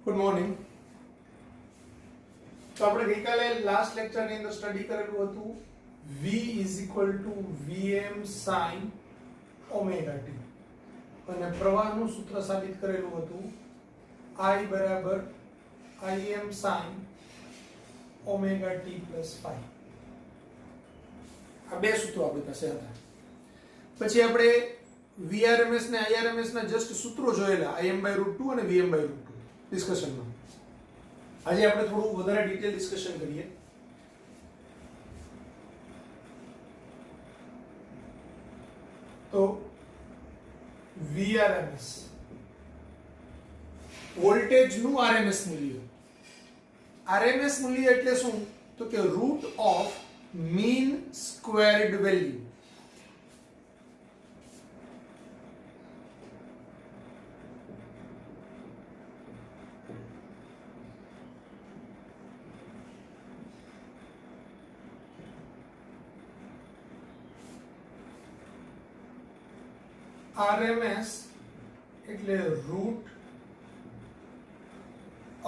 Good morning. તો આપણે ગઈકાલે લાસ્ટ લેક્ચરની અંદર સ્ટડી કરેલું હતું v vm sin omega t અને પ્રવાહનું સૂત્ર સાબિત કરેલું હતું I im sin omega t + phi. આ બે સૂત્રો આપણી પાસે હતા. પછી આપણે vrms ને irms ના જસ્ટ સૂત્રો જોયેલા im/√2 અને vm/√2 ડિસ્કશનમાં. આજે આપણે થોડું વધારે ડિટેલ ડિસ્કશન કરીએ. તો vrms વોલ્ટેજ નું rms મૂલ્ય. rms મૂલ્ય એટલે શું? તો કે root of mean squared value. RMS એટલે root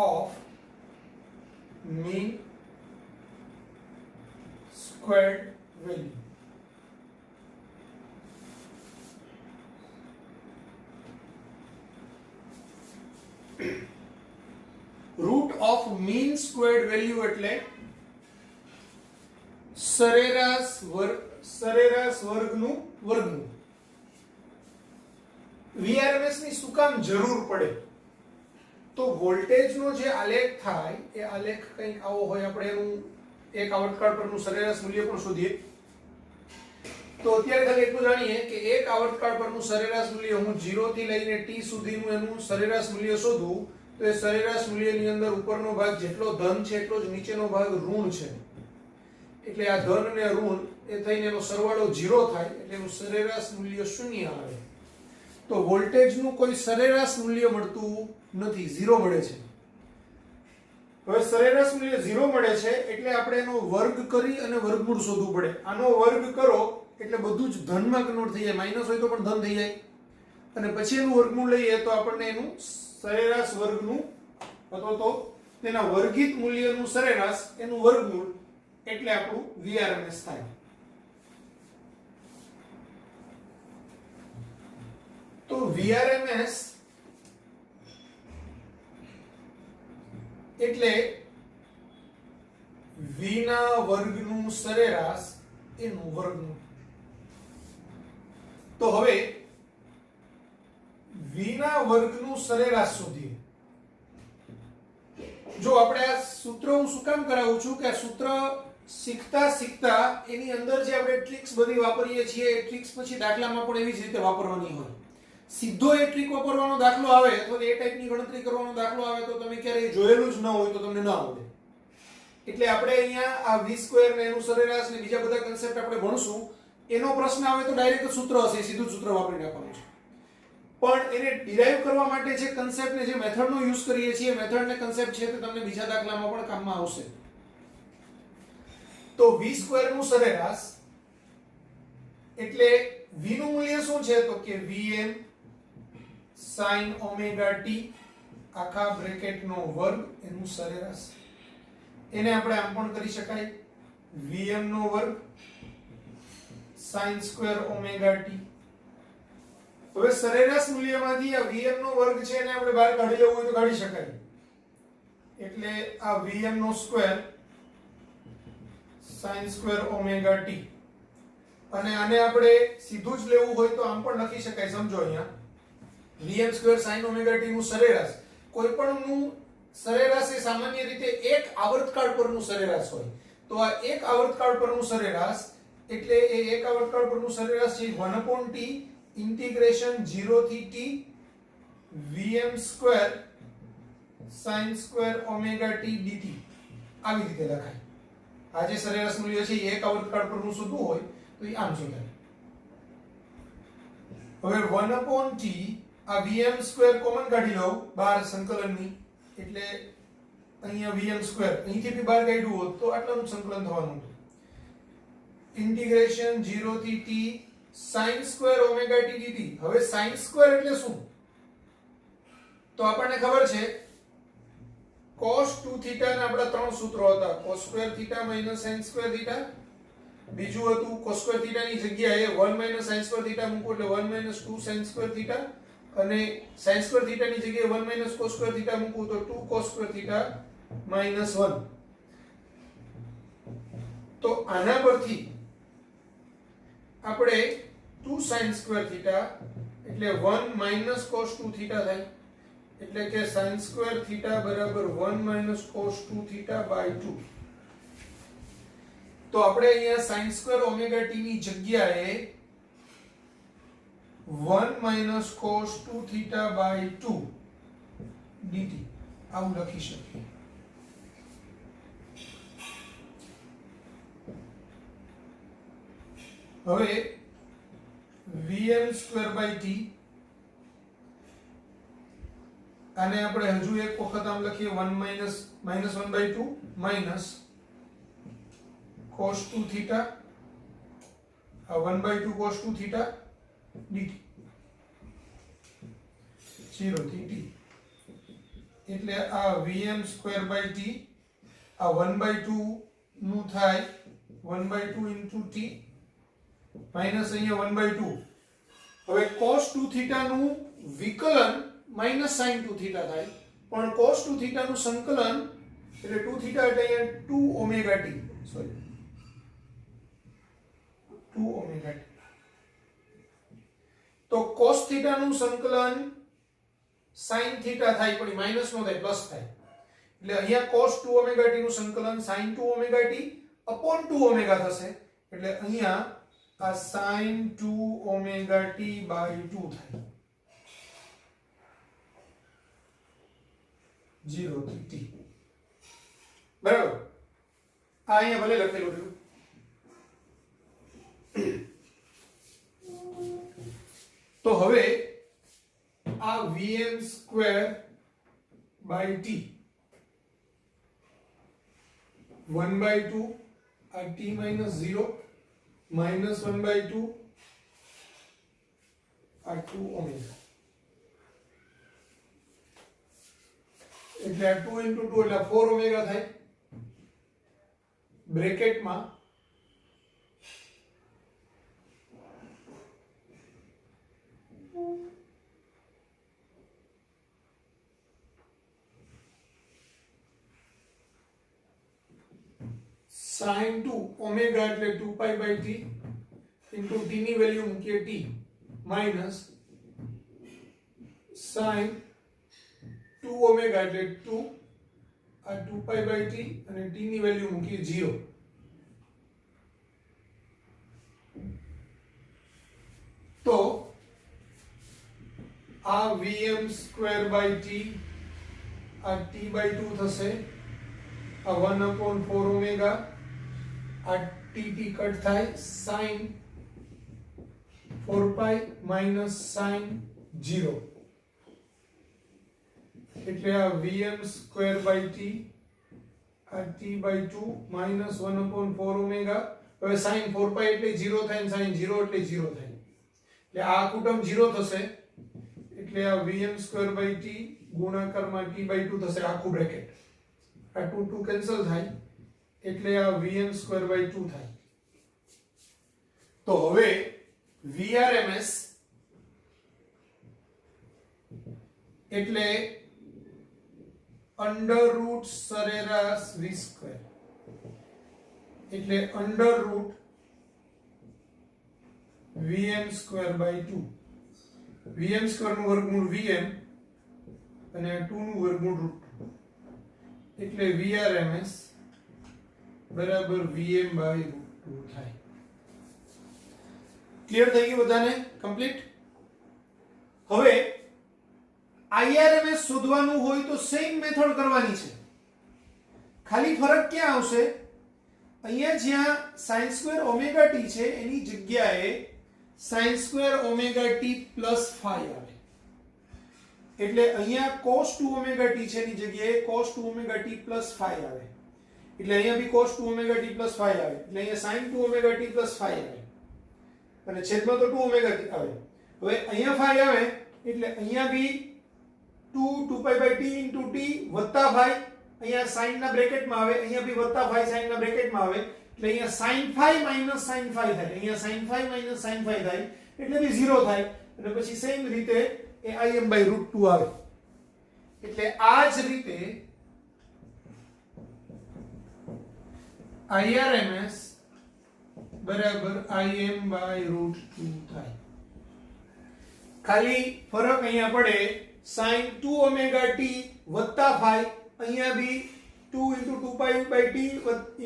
of mean squared value. Root of mean squared value એટલે સરેરાશ વર્ગનું વર્ગમૂળ. VRMS ની શું કામ જરૂર પડે? તો વોલ્ટેજનો જે આલેખ થાય એ આલેખ કંઈક આવો હોય. આપણે એનું એક આવર્તકાળ પરનું સરેરાશ મૂલ્ય પણ શોધીએ. તો અત્યારે ખાલી એટલું જાણીએ કે એક આવર્તકાળ પરનું સરેરાશ મૂલ્ય હું 0 થી લઈને t સુધીનું એનું સરેરાશ મૂલ્ય શોધું તો એ સરેરાશ મૂલ્યની અંદર ઉપરનો ભાગ જેટલો ધન છે એટલો જ નીચેનો ભાગ ઋણ છે. એટલે આ ધન અને ઋણ એ થઈને એનો સરવાળો 0 થાય એટલે એનું સરેરાશ મૂલ્ય 0 આવે. તો વોલ્ટેજનું કોઈ સરેરાશ મૂલ્ય મળતું નથી, 0 મળે છે. હવે સરેરાશ મૂલ્ય 0 મળે છે એટલે આપણે એનો વર્ગ કરી અને વર્ગમૂળ શોધવું પડે. આનો વર્ગ કરો એટલે બધું જ ધનમાં કન્વર્ટ થઈ જાય, માઈનસ હોય તો પણ ધન થઈ જાય. અને પછી એનું વર્ગમૂળ લઈએ તો આપણને એનું સરેરાશ વર્ગનું અથવા તો તેના વર્ગિત મૂલ્યનું સરેરાશ એનું વર્ગમૂળ એટલે આપણું VRMS થાય. તો VRMS એટલે v ના વર્ગનું સરેરાશ એનું વર્ગમૂળ. તો હવે v ના વર્ગનું સરેરાશ શોધીએ. જો આપણે આ સૂત્ર હું શું કામ કરાવું છું કે આ સૂત્ર શીખતા એની અંદર જે આપણે ટ્રિક્સ બધી વાપરીએ છીએ એ ટ્રિક્સ પછી દાખલામાં પણ એવી જ રીતે વાપરવાની હોય. સીધો એ ટ્રિક વાપરવાનો દાખલો આવે અથવા એ ટાઈપની ગણતરી કરવાનો દાખલો આવે તો તમે ક્યારેય જોયેલું જ ન હોય તો તમને ન આવડે. એટલે આપણે અહીંયા આ v² ને એનું સરેરાશ ને બીજા બધા કન્સેપ્ટ આપણે ભણશું. એનો પ્રશ્ન આવે તો ડાયરેક્ટ સૂત્ર હશે, સીધું સૂત્ર વાપરી નાખવાનું છે. પણ એને ડિરાઈવ કરવા માટે જે કન્સેપ્ટ ને જે મેથડનો યુઝ કરીએ છીએ મેથડ ને કન્સેપ્ટ છે તે તમને બીજા દાખલામાં પણ કામમાં આવશે. તો v² નું સરેરાશ એટલે v નું મૂલ્ય શું છે? તો કે vm sin ઓમેગા t આખા બ્રેકેટનો વર્ગ એનું સરેરાશ. એને આપણે આમ પણ કરી શકાય vm નો વર્ગ sin સ્ક્વેર ઓમેગા t. હવે સરેરાશ મૂલ્યમાંથી આ vm નો વર્ગ છે એને આપણે બહાર કાઢી લેવું હોય તો કાઢી શકાય. એટલે આ vm નો square sin square omega t. અને આને આપણે સીધું જ લેવું હોય તો આમ પણ લખી શકાય. સમજો અહીંયા vm² sin ઓમેગા t નું સરેરાશ. કોઈ પણ નું સરેરાશ એ સામાન્ય રીતે એક આવર્તકાળ પરનું સરેરાશ હોય. તો આ એક આવર્તકાળ પરનું સરેરાશ એટલે એ એક આવર્તકાળ પરનું સરેરાશ છે 1/t ઇન્ટિગ્રેશન 0 થી t vm² sin square omega t dt. આવી રીતે લખાય. આ જે સરેરાશ મૂલ્ય છે એ એક આવર્તકાળ પરનું શોધવું હોય તો એ આમ શોધાય. હવે 1/t આ vm² કોમન કાઢી લઉં બહાર સંકલનની. એટલે અહીંયા vm² અહીંથી બી બહાર કાઢ્યું હોત તો આટલાનું સંકલન થવાનું હતું. ઇન્ટિગ્રેશન 0 થી t sin square omega t dt. હવે sin સ્ક્વેર એટલે શું? તો આપણને ખબર છે cos 2 થીટા ના આપણા ત્રણ સૂત્રો હતા cos square theta sin square theta બીજું હતું cos સ્ક્વેર થીટા ની જગ્યાએ 1 sin સ્ક્વેર થીટા મૂકો એટલે 1 2 sin સ્ક્વેર થીટા અને sin સ્ક્વેર થીટા ની જગ્યાએ 1 cos સ્ક્વેર થીટા મૂકો તો 2 cos સ્ક્વેર થીટા -1 તો આના પરથી આપણે 2 sin સ્ક્વેર થીટા એટલે 1 cos 2 થીટા થાય એટલે કે sin સ્ક્વેર થીટા બરાબર 1 cos 2 થીટા બાય 2 તો આપણે અહીંયા sin સ્ક્વેર ઓમેગા t ની જગ્યાએ 1 cos 2 થીટા બાય 2 dt આવું લખી શકીએ હવે vm²t આને આપણે હજુ એક વખત આમ લખીએ 1 1/2 minus cos 2 થીટા આ 1/2 cos 2 થીટા dt 0 થી t એટલે આ vm²t આ 1/2 નું થાય 1/2 into t માઈનસ અહીંયા 1/2 હવે cos 2 થીટા નું વિકલન sin 2 થીટા થાય પણ cos 2 થીટા નું સંકલન એટલે 2 થીટા એટલે અહીંયા 2 omega t sorry 2 omega t તો cos થીટા નું સંકલન sin થીટા થાય પણ માઈનસ નો થાય પ્લસ થાય એટલે અહીંયા cos 2 ઓમેગા t નું સંકલન sin 2 omega t upon 2 omega થશે એટલે અહીંયા આ sin 2 ઓમેગા t by 2 થાય 0 થી t બરાબર આ અહીંયા ભલે લખેલું રહ્યું તો હવે આ vm² by t 1/2 આ t - 0 -1/2 આ 2 ઓમેગા એટલે આ 2 into 2 એટલે 4 ઓમેગા થાય બ્રેકેટમાં sin 2 ઓમેગા એટલે 2π/t into t ની વેલ્યુ મૂકીએ t minus sin 2 ઓમેગા એટલે 2 આ 2π/t અને t ની વેલ્યુ મૂકીએ 0 તો આ vm²/t આ t/2 થશે આ 1/4 ઓમેગા આ tt કટ થાય sin 4π minus sin 0 એટલે આ vm²/t આ t/2 minus 1/4 ઓમેગા હવે sin 4π એટલે 0 થાય અને sin 0 એટલે 0 થાય એટલે આ કુટુંબ 0 થશે એટલે આ vm²/t ગુણાકારમાં t/2 થશે આખું બ્રેકેટ આ 2 2 કેન્સલ થાય એટલે આ vm²/2 થાય તો હવે vrms એટલે અંડરરૂટ સરેરાશ v² એટલે અંડરરૂટ vm²/2 vm² નું વર્ગમૂળ vm અને 2 નું વર્ગમૂળ √2 એટલે vrms બરાબર vm/√2 થાય ક્લિયર થઈ ગયું બધાને કમ્પ્લીટ હવે irms શોધવાનું હોય તો સેમ મેથડ કરવાની છે ખાલી ફરક ક્યાં આવશે અહીંયા જ્યાં sin² ઓમેગા t છે એની જગ્યાએ sin² ઓમેગા t + phi આવે એટલે અહીંયા cos 2 ઓમેગા t છે એની જગ્યાએ cos 2 ઓમેગા t + phi આવે એટલે અહીંયા બી cos 2 ઓમેગા t + phi આવે એટલે અહીંયા sin 2 ઓમેગા t + phi આવે અને છેદમાં તો 2 ઓમેગા t આવે હવે અહીંયા phi આવે એટલે અહીંયા બી 2 2π/t * t + phi અહીંયા sin ના બ્રેકેટમાં આવે, અહીંયા બી વત્તા phi sin ના બ્રેકેટમાં આવે, એટલે અહીંયા sin phi minus sin phi થાય, અહીંયા sin phi minus sin phi થાય, એટલે બી 0 થાય, અને પછી સેમ રીતે એ im/√2 આવે. એટલે આ જ રીતે IRMS બરાબર im/√2 થાય. ખાલી ફરક અહીંયા પડે sin 2 omega t વત્તા phi, અહીંયા બી 2 into 2 pi by t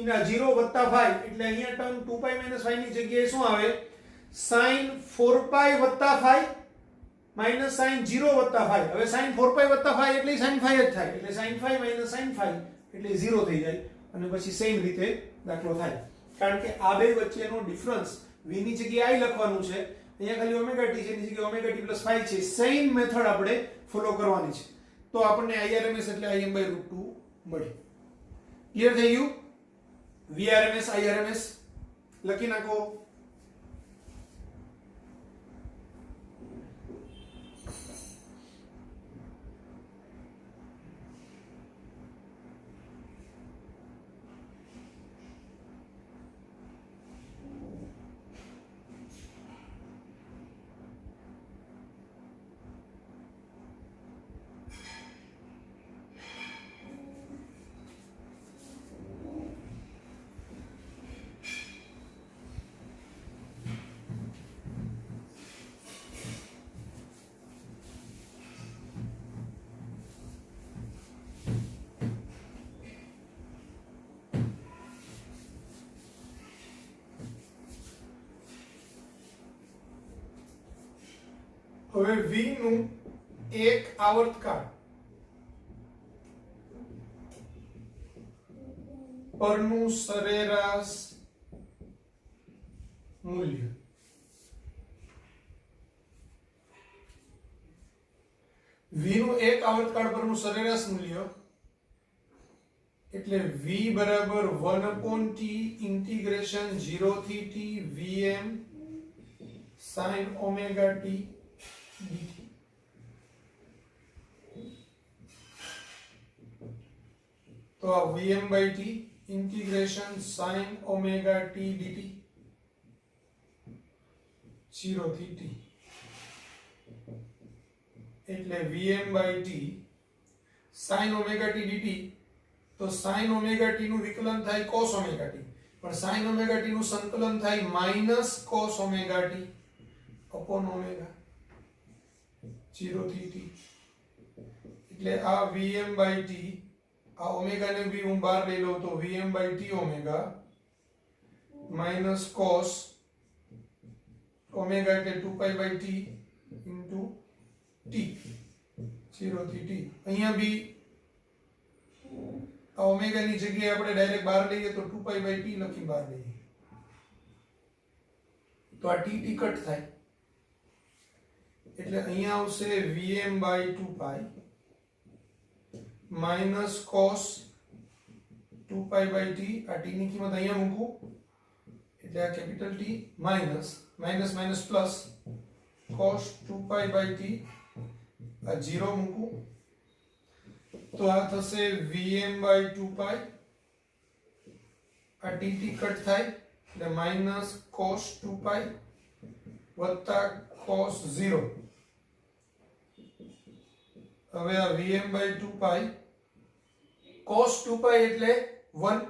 ઇના 0 વત્તા phi, એટલે અહીંયા ટર્મ 2 pi minus phi ની જગ્યાએ શું આવે? sin 4 pi વત્તા phi minus sin 0 વત્તા phi. હવે sin 4 pi વત્તા phi એટલે sin phi જ થાય, એટલે sin phi minus sin phi એટલે 0 થઈ જાય, અને પછી સેમ રીતે દાખલો થાય. કારણ કે આ બે વચ્ચેનો ડિફરન્સ v ની જગ્યાએ i લખવાનું છે, અહીંયા ખાલી ઓમેગા t છે, એની જગ્યાએ ઓમેગા t પ્લસ phi છે. સેમ મેથડ આપણે ફોલો કરવાની છે, તો આપણને IRMS એટલે im/√2 મળે. ક્લિયર થઈ ગયું? VRMS IRMS લખી નાખો. હવે v નું એક આવર્તકાળ પરનું સરેરાશ મૂલ્ય. v નું એક આવર્તકાળ પરનું સરેરાશ મૂલ્ય એટલે v બરાબર 1/t ઇન્ટિગ્રેશન 0 થી t vm sin omega t dt. तो આ vm/t integration sin omega t dt 0 થી t એટલે vm/t sin omega t dt. તો sin omega t નું વિકલન થાય cos omega t, પણ sin omega t નું સંકલન થાય minus cos omega t upon omega 0 થી t. એટલે આ vm/t, આ ઓમેગા ને બી હું બહાર લઈ લઉં તો vm/t omega minus cos omega એટલે 2π/t into t 0 થી t. અહીંયા બી આ ઓમેગા ની જગ્યાએ આપણે ડાયરેક્ટ બહાર લઈએ તો 2π/t લખી બહાર લઈએ તો આ t કટ થાય, એટલે અહીંયા આવશે vm/2π minus cos 2π/t. આ t ની કિંમત અહીંયા મૂકું એટલે આ capital T minus minus minus plus cos 2π/t આ 0 મૂકું તો આ થશે vm/2π. આ t કટ થાય એટલે minus cos 2π વત્તા cos 0. હવે આ vm/2π cos 2π એટલે 1,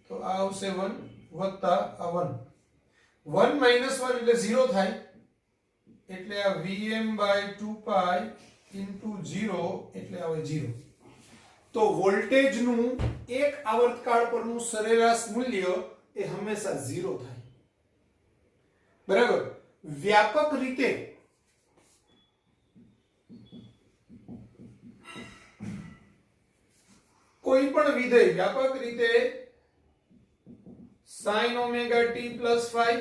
તો આ આવશે 1 વત્તા આ 1. 1 minus 1 એટલે 0 થાય, એટલે આ vm/2π into 0 એટલે આવે 0. તો વોલ્ટેજ નું એક આવર્તકાળ પરનું સરેરાશ મૂલ્ય એ હંમેશા 0 થાય. બરાબર? વ્યાપક રીતે કોઈ પણ વિધેય વ્યાપક રીતે sin omega t plus phi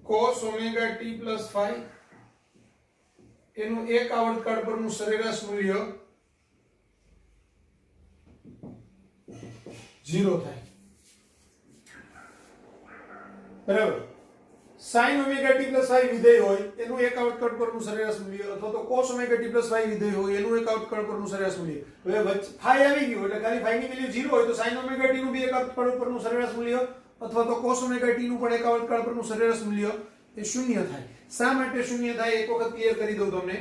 cos omega t plus phi એનું એક આવર્તકાળ પરનું સરેરાશ મૂલ્ય 0 થાય. બરાબર? sin omega t plus y વિધેય હોય એનું એક આવર્તકાળ પરનું સરેરાશ મૂલ્ય અથવા તો cos omega t plus y વિધેય હોય એનું એક આવર્તકાળ પરનું સરેરાશ મૂલ્ય. હવે વચ્ચે phi આવી ગયું એટલે ખાલી phi ની વેલ્યુ 0 હોય તો sin ઓમેગા t નું બી એક આવર્તકાળ પરનું સરેરાશ મૂલ્ય અથવા તો cos ઓમેગા t નું પણ એક આવર્તકાળ પરનું સરેરાશ મૂલ્ય એ શૂન્ય થાય. શા માટે શૂન્ય થાય એક વખત ક્લિયર કરી દઉં તમને.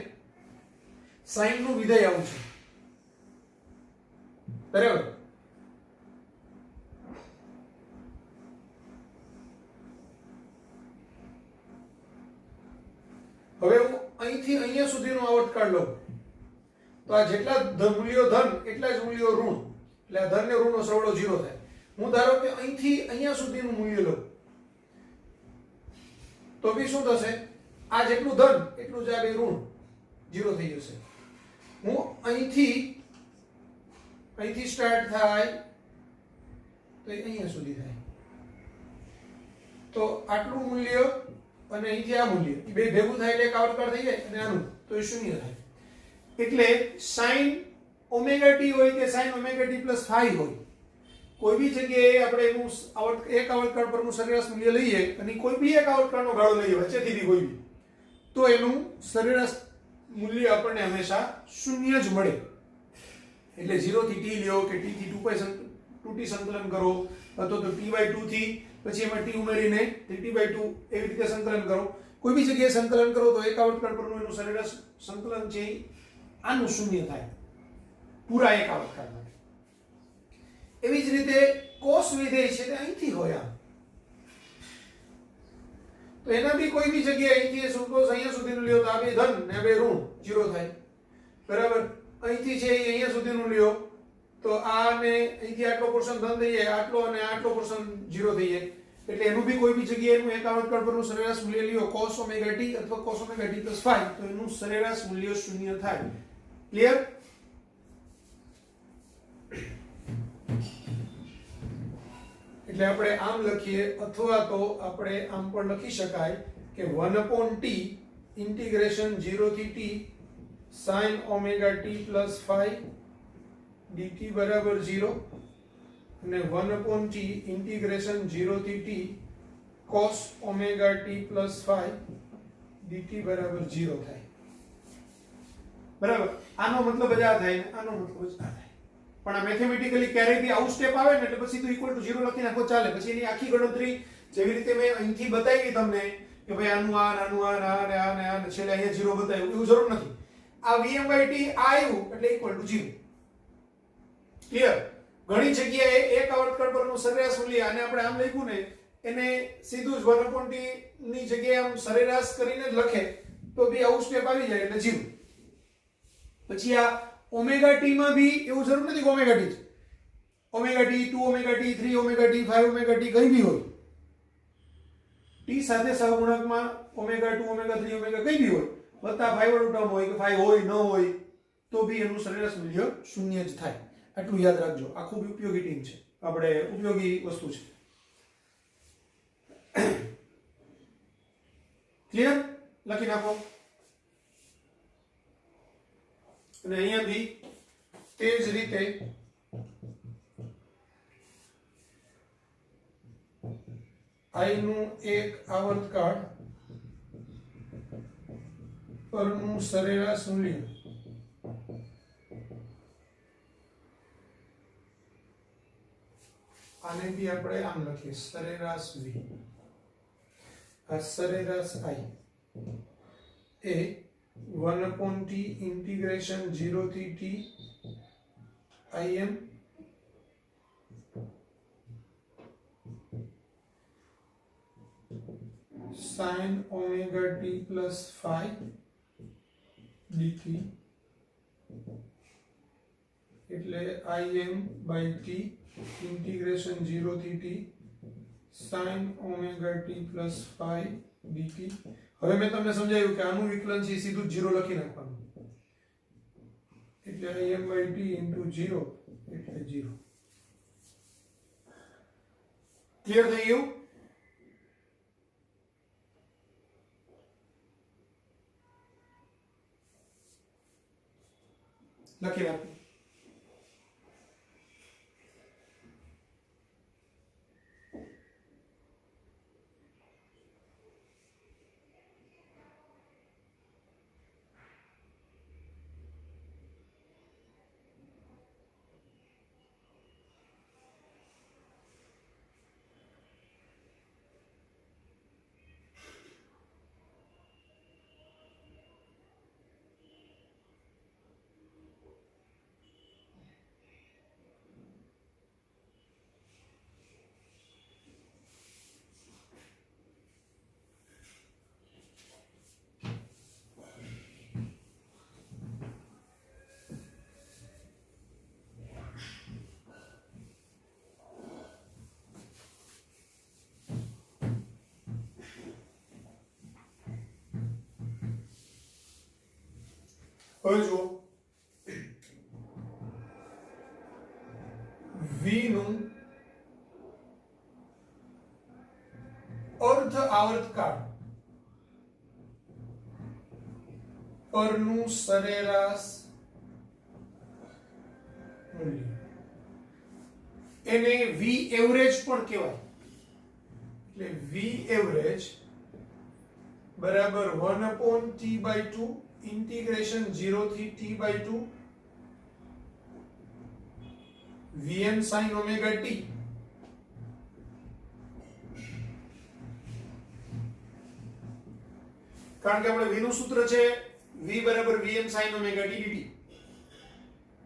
sin નું વિધેય આવું છે બરાબર. હવે હું અહીંથી અહીંયા સુધીનો આવર્તકાળ લઉં તો આ જેટલા મૂલ્યો ધન એટલા જ મૂલ્યો ઋણ એટલે આ ધન ને ઋણનો સરવાળો 0 થાય. હું ધારો કે અહીંથી અહીંયા સુધીનું મૂલ્ય લઉં તો બી શું થશે? આ જેટલું ધન એટલું જ આ બે ઋણ 0 થઈ જશે. હું અહીંથી સ્ટાર્ટ થાય તો અહીંયા સુધી થાય તો આટલું મૂલ્ય અને અહીંથી આ મૂલ્ય એ બે ભેગું થાય એટલે એક આવર્તકાળ થઈ જાય અને આનું તો એ શૂન્ય થાય. એટલે sin ઓમેગા t હોય કે sin omega t plus phi હોય કોઈ બી જગ્યાએ આપણે એનું એક આવર્તકાળ પરનું સરેરાશ મૂલ્ય લઈએ અને કોઈ બી એક આવર્તકાળનો ગાળો લઈએ વચ્ચેથી બી કોઈ બી તો એનું સરેરાશ મૂલ્ય આપણને હંમેશા શૂન્ય જ મળે. એટલે 0 થી t લ્યો કે t થી 2t સંકલન કરો અથવા તો t/2 થી પછી એમાં t ઉમેરીને t/2 એવી રીતે સંકલન કરો. કોઈ બી જગ્યાએ સંકલન કરો તો એક આવર્તકાળ પરનું એનું સરેરાશ સંકલન છે આનું શૂન્ય થાય પૂરા એક આવર્તકાળ માટે. એવી જ રીતે cos વિધેય છે તે અહીંથી હોય આમ તો એના બી કોઈ બી જગ્યાએ અહીંથી suppose અહીંયા સુધીનું લ્યો તો આ બે ધન ને આ બે ઋણ 0 થાય બરાબર. અહીંથી છે અહીંયા સુધીનું લ્યો તો આ ને અહીંથી આટલો પોર્શન ધન થઈ જાય આટલો અને આટલો પોર્શન 0 થઈ જાય. એટલે એનું બી કોઈ બી જગ્યાએ એનું એક આવર્તકાળ પરનું સરેરાશ મૂલ્ય લ્યો cos ઓમેગા t અથવા cos omega t plus phi તો એનું સરેરાશ મૂલ્ય શૂન્ય થાય. ક્લિયર? એટલે આપણે આમ લખીએ અથવા તો આપણે આમ પણ લખી શકાય કે 1/t ઇન્ટિગ્રેશન 0 થી t sin omega t plus phi dt બરાબર 0 અને 1/t ઇન્ટિગ્રેશન 0 થી t cos omega t plus phi dt બરાબર 0 થાય બરાબર. આનો મતલબ જ આ થાય ને આનો મતલબ જ આ થાય. પણ આ મેથેમેટિકલી ક્યારેય બી આવું સ્ટેપ આવે ને એટલે પછી તો ઇક્વલ ટુ 0 લખી નાખો ચાલે. પછી એની આખી ગણતરી જેવી રીતે મેં અહીંથી બતાવી તમને કે ભાઈ આનું આ નાનું આ ને આ ને આ છેલ્લે અહીંયા 0 બતાવ્યું એવું જરૂર નથી. આ vm/t આવ્યું એટલે ઇક્વલ ટુ 0. ક્લિયર? ઘણી જગ્યાએ એક આવર્તકાળ પરનું સરેરાશ મૂલ્ય આને આપણે આમ લખ્યું ને એને સીધું જ 1/t ની જગ્યાએ આમ સરેરાશ કરીને જ લખે તો બી આવું સ્ટેપ આવી જાય એટલે 0. પછી આ ઓમેગા t માં બી એવું જરૂર નથી કે ઓમેગા t જ omega t 2 omega t 3 omega t 5 omega t કઈ બી હોય t સાથે સહગુણકમાં ઓમેગા 2 ઓમેગા 3 ઓમેગા કઈ બી હોય વત્તા 5 વાળું ટર્મ હોય કે 5 હોય ન હોય તો બી એનું સરેરાશ મૂલ્ય શૂન્ય જ થાય. આટલું યાદ રાખજો. આ ખૂબ ઉપયોગી ટીમ છે આપણે ઉપયોગી વસ્તુ છે. ક્લિયર? લખી નાખો. અને અહીંયા બી તે જ રીતે I નું એક આવર્તકાળ પરનું સરેરાશ મૂલ્ય આને બી આપણે આમ લખીએ સરેરાશ v આ સરેરાશ I એ 1/t integration 0 થી t im sin omega t plus phi dt એટલે im by t integration 0 થી t sin omega t plus phi dt. હવે મેં તમને સમજાવ્યું કે આનું વિકલન છે સીધું 0 લખી નાખવાનું એટલે im by t into 0 એટલે 0. ક્લિયર થઈ ગયું? લખી નાખો. હવે જુઓ v નું અર્ધ આવર્તકાળ પરનું સરેરાશ મૂલ્ય એને v એવરેજ પણ કહેવાય એટલે v એવરેજ બરાબર 1/t/2 ઇન્ટિગ્રેશન 0 થી t/2 vm sin omega t કારણ કે આપણે v નું સૂત્ર છે v બરાબર vm sin omega t dt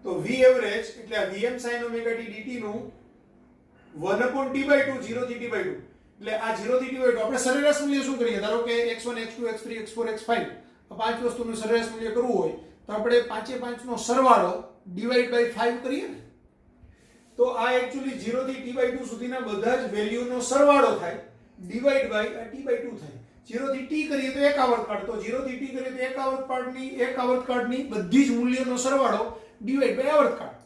તો v એવરેજ એટલે આ vm sin omega t dt નું 1/t/2 0 થી t/2 એટલે આ 0 થી t/2 આપણે સરેરાશ મૂલ્ય શું કરીએ ધારો કે x1 x2 x3 x4 x5 આ પાંચ વસ્તુનું સરેરાશ મૂલ્ય કરવું હોય તો આપણે પાંચે પાંચ નો સરવાળો ડિવાઇડ બાય 5 કરીએ ને તો આ એક્ચ્યુઅલી 0 થી t/2 સુધીના બધા જ વેલ્યુનો સરવાળો થાય ડિવાઇડ બાય t/2 થાય 0 થી t કરીએ તો એક આવર્તકાળ તો 0 થી t કરીએ તો એક આવર્તકાળની બધી જ મૂલ્યોનો સરવાળો ડિવાઇડ બાય આવર્તકાળ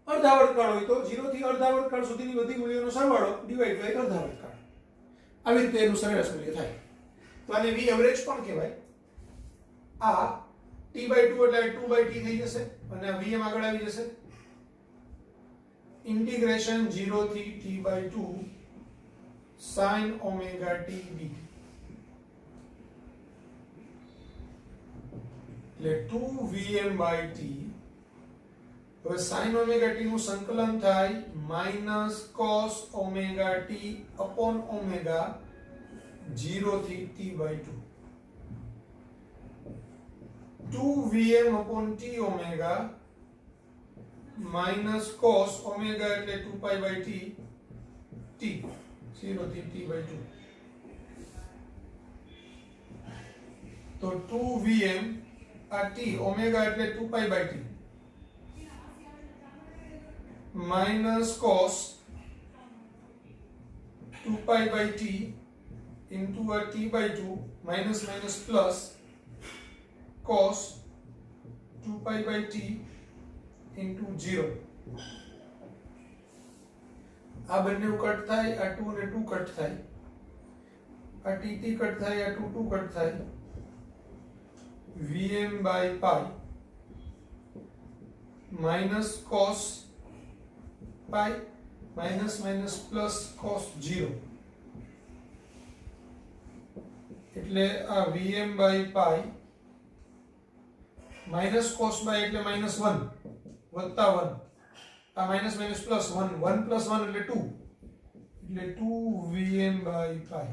અર્ધ આવર્તકાળ હોય તો 0 થી અર્ધ આવર્તકાળ સુધીની બધી મૂલ્યોનો સરવાળો ડિવાઇડ બાય અર્ધ આવર્તકાળ આવી રીતે એનું સરેરાશ મૂલ્ય થાય તો આને v એવરેજ પણ કહેવાય આ t/2 એટલે 2/t થઈ જશે અને આ vm આગળ આવી જશે इंटीग्रेशन 0 થી t/2 sin omega t dt એટલે 2vm/t હવે sin omega t નું સંકલન થાય -cos omega t upon omega 0 થી t/2 2vm/t omega minus cos omega એટલે 2π/t t 0 થી t/2 તો 2vm આ t omega એટલે 2π/t minus cos 2π/t into a t/2 minus minus plus cos 2π/t into 0 આ બંને કટ થાય આ 2 અને 2 કટ થાય આ t t કટ થાય આ 2 2 કટ થાય vm/pi minus cos pi minus minus plus cos 0 એટલે આ vm/pi minus cos by એટલે -1 વત્તા 1 આ માઈનસ માઈનસ પ્લસ 1 1 પ્લસ 1 એટલે 2 એટલે 2vm/pi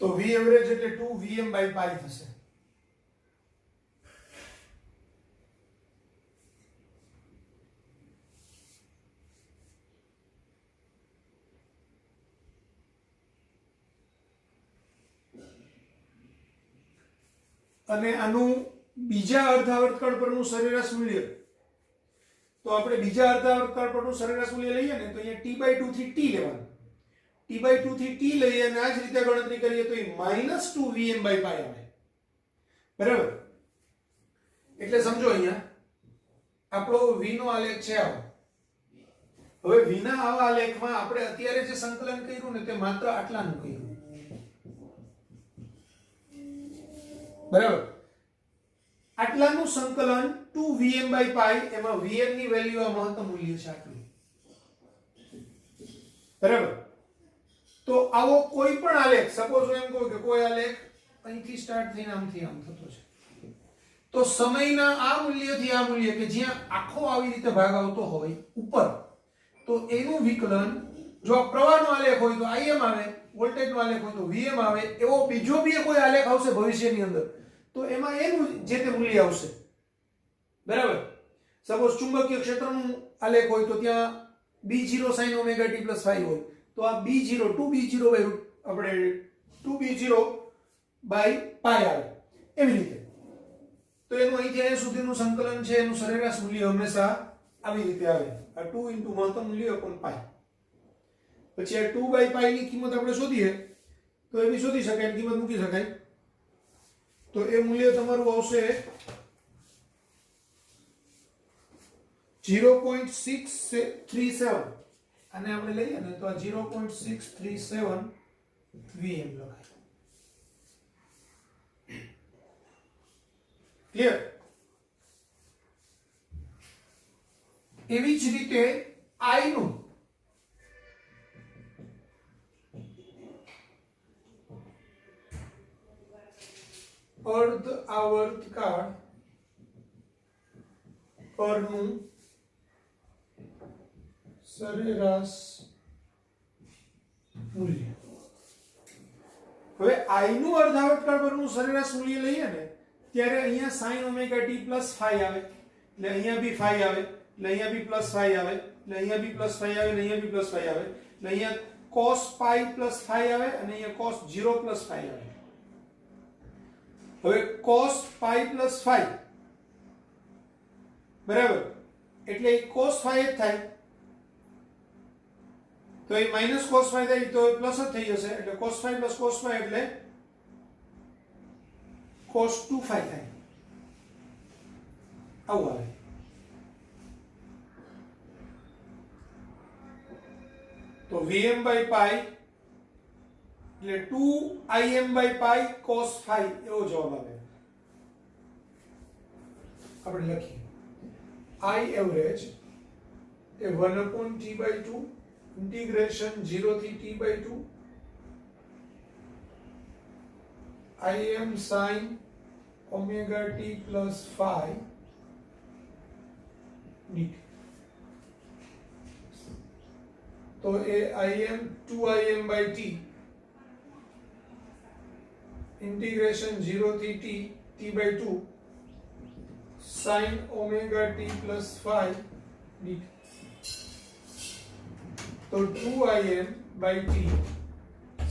તો v એવરેજ એટલે 2vm/pi થશે અને આનું બીજા અર્ધ આવર્તકાળ પરનું સરેરાશ મૂલ્ય તો આપણે બીજા અર્ધ આવર્તકાળ પરનું સરેરાશ મૂલ્ય લઈએ ને તો અહીંયા t/2 થી t લેવાનું t/2 થી t લઈએ અને આ જ રીતે ગણતરી કરીએ તો એ -2vm/pi આવે બરાબર એટલે સમજો અહીંયા આપણો v નો આલેખ છે આવો હવે v ના આવા આલેખમાં આપણે અત્યારે જે સંકલન કર્યું ને તે માત્ર આટલાનું કર્યું બરાબર આટલાનું સંકલન 2vm/pi એમાં vm ની વેલ્યુ આ મહત્તમ મૂલ્ય છે આટલું બરાબર તો આવો કોઈ પણ આલેખ સપોઝ હું એમ કહું કે કોઈ આલેખ અહીંથી સ્ટાર્ટ થઈને આમથી આમ થતો છે તો સમયના આ મૂલ્યથી આ મૂલ્ય કે જ્યાં આખો આવી રીતે ભાગ આવતો હોય ઉપર તો એનું વિકલન જો પ્રવાહનો આલેખ હોય તો im આવે વોલ્ટેજનો આલેખ હોય તો vm આવે એવો બીજો બી કોઈ આલેખ આવશે ભવિષ્યની અંદર તો એમાં એનું જે તે મૂલ્ય આવશે બરાબર સપોઝ ચુંબકીય ક્ષેત્રનું આલેખ હોય તો ત્યાં b0 sin omega t + 5 હોય તો આ b0 2b0 by આપણે 2b0 by pi આવે એવી રીતે તો એનું અહીંથી અહીંયા સુધીનું સંકલન છે એનું સરેરાશ મૂલ્ય હંમેશા આવી રીતે આવે આ 2 * મહત્તમ મૂલ્ય / પાઈ પછી આ 2/પાઈ ની કિંમત આપણે શોધીએ તો એ બી શોધી શકાય કિંમત મૂકી શકાય તો એ મૂલ્ય તમારું આવશે 0.637 અને આપણે લઈએ ને તો આ 0.637 Vm લખાય ક્લિયર એવી જ રીતે I નું અર્ધ આવર્તકાળ પરનું સરેરાશ મૂલ્ય હવે I નું અર્ધ આવર્તકાળ પરનું સરેરાશ મૂલ્ય લઈએ ને ત્યારે અહીંયા sin ઓમેગા t + phi આવે એટલે અહીંયા બી phi આવે એટલે અહીંયા બી + phi આવે એટલે અહીંયા બી + phi આવે અને અહીંયા બી + phi આવે એટલે અહીંયા cos pi + phi આવે અને અહીંયા cos 0 + phi આવે હવે cos pi + phi બરાબર એટલે cos phi જ થાય તો એ -cos phi થાય તો પ્લસ જ થઈ જશે એટલે cos phi + cos phi એટલે cos 2 phi થાય આવું આવે તો Vm/pi એટલે 2Im/pi cos phi એવો જવાબ આવે આપણે લખીએ I average A 1/t/2 integration 0 થી t/2 Im sin omega t plus phi dt तो ए Im 2Im/t इंटीग्रेशन 0 થી t t/2 sin omega t plus phi dt तो 2Im/t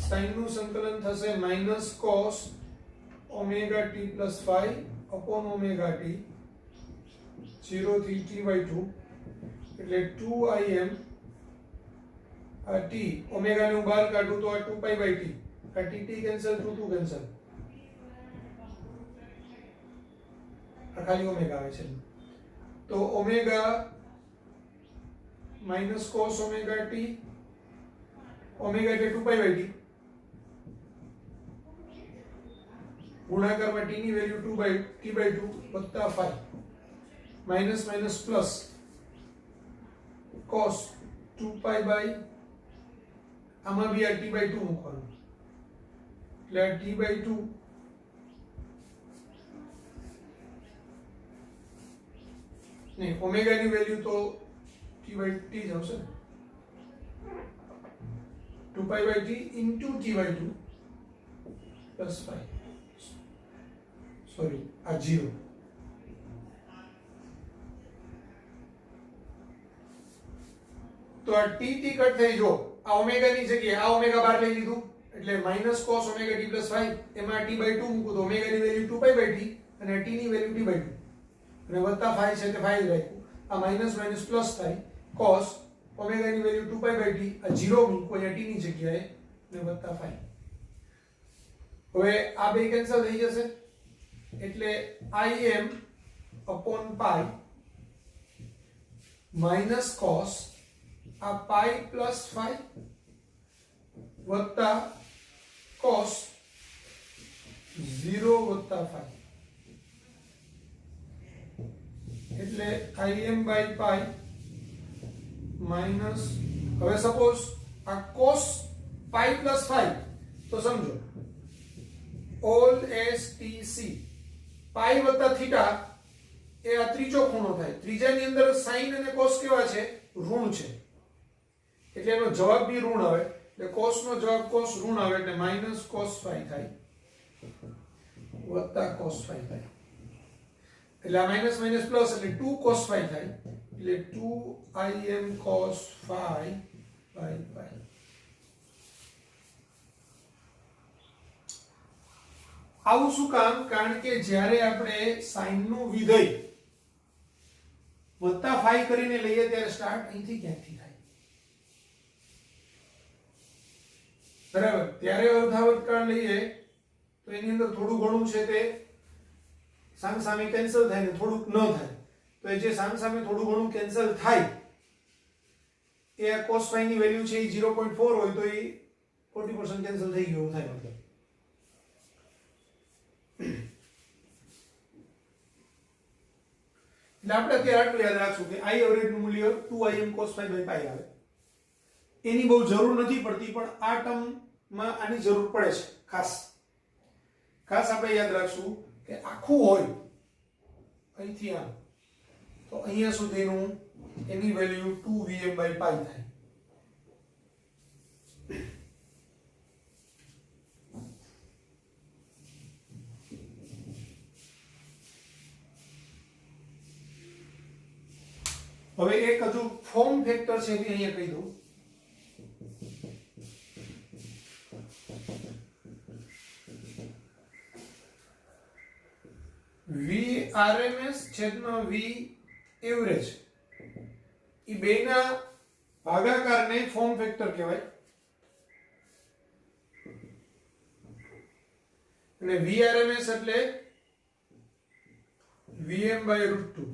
sin નું સંકલન થશે -cos omega t plus phi upon omega t 0 થી t/2 એટલે 2Im આ t omega ને હું બહાર કાઢું તો આ 2π/t આ t કેન્સલ 2 કેન્સલ આ ખાલી ઓમેગા આવે છે તો omega -cos omega t omega એટલે 2π/t ગુણાકારમાં t ની વેલ્યુ 2/t/2 વત્તા phi minus minus plus cos 2π/ આમાં બી આ t/2 મૂકવાનું એટલે આ t/2 નહીં ઓમેગા ની વેલ્યુ તો t/t જ આવશે 2π/t into t/2 plus phi sorry આ 0 તો આ t કટ થઈ જો આ ઓમેગા ની જગ્યાએ આ ઓમેગા બહાર લઈ લીધું એટલે -cos omega t plus phi એમાં t/2 મૂકું તો ઓમેગા ની વેલ્યુ 2π/t અને t ની વેલ્યુ t/2 અને વત્તા phi છે એટલે phi જ રાખ્યું આ માઈનસ માઈનસ પ્લસ થાય cos ઓમેગા ની વેલ્યુ 2π/t આ 0 મૂકો અહીંયા t ની જગ્યાએ અને વત્તા phi હવે આ બે કેન્સલ થઈ જશે એટલે Im upon pi minus cos આ pi plus phi વત્તા cos 0 વત્તા phi એટલે Im/pi માઈનસ હવે સપોઝ આ cos pi plus phi તો સમજો all STC પાઈ વત્તા થીટા એ આ ત્રીજો ખૂણો થાય ત્રીજાની અંદર sin અને cos કેવા છે ઋણ છે એટલે એનો જવાબ બી ઋણ આવે એટલે cos નો જવાબ cos ઋણ આવે એટલે -cos phi થાય વત્તા cos phi થાય એટલે આ માઈનસ માઈનસ પ્લસ એટલે 2 cos phi થાય એટલે 2Im cos phi /pi આવું શું કામ? કારણ કે જ્યારે આપણે sin નું વિધેય વત્તા phi કરીને લઈએ ત્યારે સ્ટાર્ટ અહીંથી ક્યાંથી થાય, બરાબર? ત્યારે અર્ધાવર્તકાળ લઈએ તો એની અંદર થોડું ઘણું છે તે સામ સામે કેન્સલ થાય ને થોડુંક ન થાય, તો એ જે સામ સામે થોડું ઘણું કેન્સલ થાય એ cos phi ની વેલ્યુ છે એ 0.4 હોય તો એ 40% કેન્સલ થઈ ગયું થાય મતલબ. એટલે આપણે અત્યારે આટલું યાદ રાખશું કે I એવરેજ નું મૂલ્ય 2im cos phi by pi આવે. એની બહુ જરૂર નથી પડતી પણ આ ટર્મ માં આની જરૂર પડે છે ખાસ. ખાસ આપણે યાદ રાખશું કે આખું હોય અહીંથી આમ તો અહીંયા સુધીનું એની વેલ્યુ 2vm by pi થાય. હવે એક હજુ ફોર્મ ફેક્ટર છે કે અહીંયા કહી દઉં. VRMS છેદમાં V એવરેજ એ બેના ભાગાકારને ફોર્મ ફેક્ટર કહેવાય. અને VRMS એટલે Vm by √2,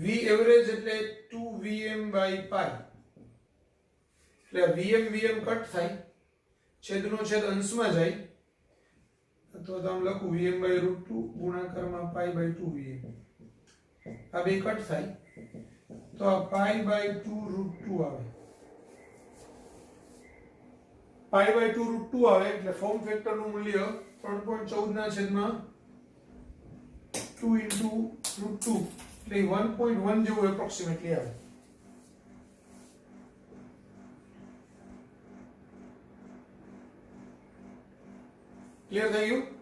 V એવરેજ એટલે 2Vm by pi. એટલે Vm કટ થાય, છેદનો છેદ અંશમાં જાય તો આમ લખું Vm by √2 ગુણાકારમાં pi by 2Vm. આ બે કટ થાય તો આ pi by 2 √2 આવે. pi by 2 √2 આવે એટલે ફોર્મ ફેક્ટર નું મૂલ્ય 3.14 ના છેદમાં 2 into √2 એટલે 1.1 જેવું એપ્રોક્સિમેટલી આવે. ક્લિયર થઈ ગયું?